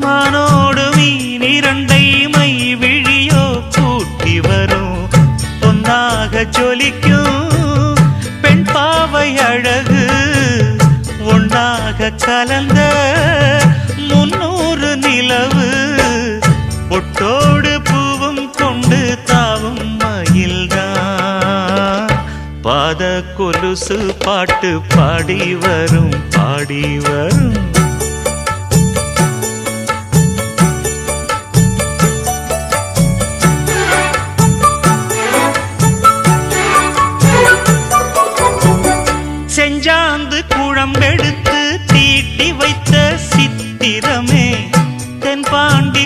மானோடு மீன் இரண்டை மை விழியோ கூட்டி வரும் பொன்னாக ஜொலிக்கும் பெண் பாவை அழகு ஒன்னாக கலந்த 300 நிலவு பொட்டோடு பூவும் கொண்டு தாவும் மயில்தான் பாத கொலுசு பாட்டு பாடி வரும் பாடி வரும் செஞ்சாந்து குழம்பெடுத்து தீட்டி வைத்த சித்திரமே தென்பாண்டி